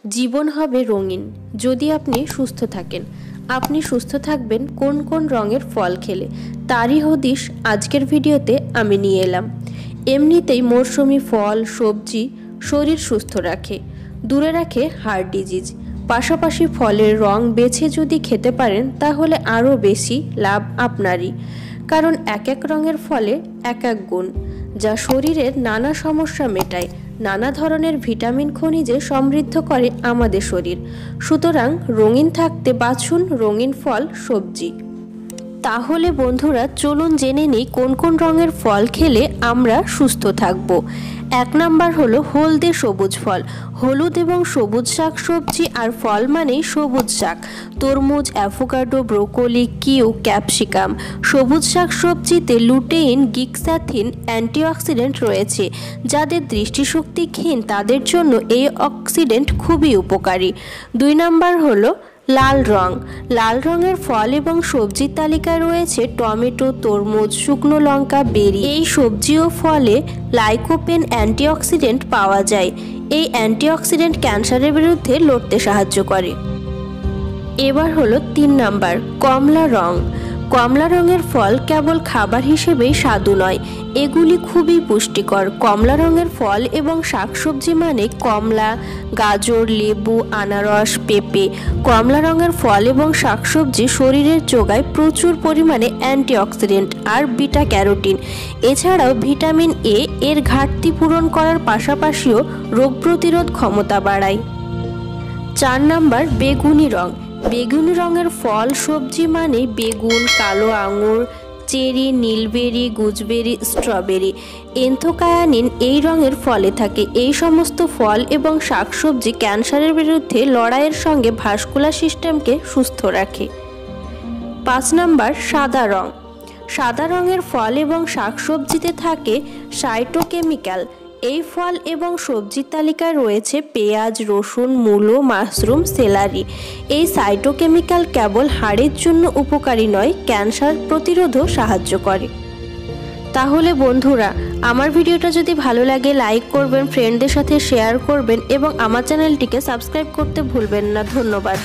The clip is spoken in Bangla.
জীবন হবে রঙিন যদি আপনি সুস্থ থাকেন। আপনি সুস্থ থাকবেন কোন কোন রঙের ফল খেলে, তারই হদিশ আজকের ভিডিওতে আমি নিয়ে এলাম। এমনিতেই মরশুমি ফল সবজি শরীর সুস্থ রাখে, দূরে রাখে হার্ট ডিজিজ। পাশাপাশি ফলের রং বেছে যদি খেতে পারেন তাহলে আরও বেশি লাভ আপনারই, কারণ এক এক রঙের ফলে এক এক গুণ, যা শরীরের নানা সমস্যা মেটায়, নানা ধরনের ভিটামিন খনিজে সমৃদ্ধ করে আমাদের শরীর। সুতরাং রঙিন থাকতে বাছুন রঙিন ফল সবজি। তাহলে বন্ধুরা চলুন জেনে নিই কোন কোন রঙের ফল খেলে আমরা সুস্থ থাকব। 1 নাম্বার হলো হলদে সবুজ ফল। হলুদ এবং সবুজ শাক সবজি আর ফল মানেই সবুজ শাক, তরমুজ, অ্যাভোকাডো, ব্রোকলি, কিউ, ক্যাপসিকাম। সবুজ শাক সবজিতে লুটেইন, গিক্সাথিন, অ্যান্টিঅক্সিডেন্ট রয়েছে। যাদের দৃষ্টিশক্তি ক্ষীণ তাদের জন্য এই অক্সিডেন্ট খুবই উপকারী। 2 নাম্বার হলো লাল রং। লাল রঙের ফল এবং সবজির তালিকায় রয়েছে টমেটো, তরমুজ, শুকনো লঙ্কা, বেরি। এই সবজি ও ফলে লাইকোপেন অ্যান্টিঅক্সিডেন্ট পাওয়া যায়। এই অ্যান্টিঅক্সিডেন্ট ক্যান্সারের বিরুদ্ধে লড়তে সাহায্য করে। এবার হলো 3 নাম্বার কমলা রং। কমলা রঙের ফল কেবল খাবার হিসেবেই স্বাদু নয়, এগুলি খুবই পুষ্টিকর। কমলা রঙের ফল এবং শাকসবজি মানে কমলা, গাজর, লেবু, আনারস, পেঁপে। কমলা রঙের ফল এবং শাকসবজি শরীরের যোগায় প্রচুর পরিমাণে অ্যান্টিঅক্সিডেন্ট আর বিটা ক্যারোটিন। এছাড়াও ভিটামিন এ এর ঘাটতি পূরণ করার পাশাপাশিও রোগ প্রতিরোধ ক্ষমতা বাড়ায়। 4 নাম্বার বেগুনি রং। বেগুনি রঙের ফল সবজি মানে বেগুন, কালো আঙুর, চেরি, নীলবেরি, গুজবেরি, স্ট্রবেরি। এন্থোকায়ানিন এই রঙের ফলে থাকে। এই সমস্ত ফল এবং শাকসবজি ক্যান্সারের বিরুদ্ধে লড়াইয়ের সঙ্গে ভাস্কুলার সিস্টেমকে সুস্থ রাখে। 5 নাম্বার সাদা রং। সাদা রঙের ফল এবং শাকসবজিতে থাকে সাইটোকেমিক্যাল। এই ফল এবং সবজির তালিকায় রয়েছে পেঁয়াজ, রসুন, মূলো, মাশরুম, সেলারি। এই সাইটোকেমিক্যাল কেবল হাড়ের জন্য উপকারী নয়, ক্যান্সার প্রতিরোধও সাহায্য করে। তাহলে বন্ধুরা আমার ভিডিওটা যদি ভালো লাগে লাইক করবেন, ফ্রেন্ডদের সাথে শেয়ার করবেন এবং আমার চ্যানেলটিকে সাবস্ক্রাইব করতে ভুলবেন না। ধন্যবাদ।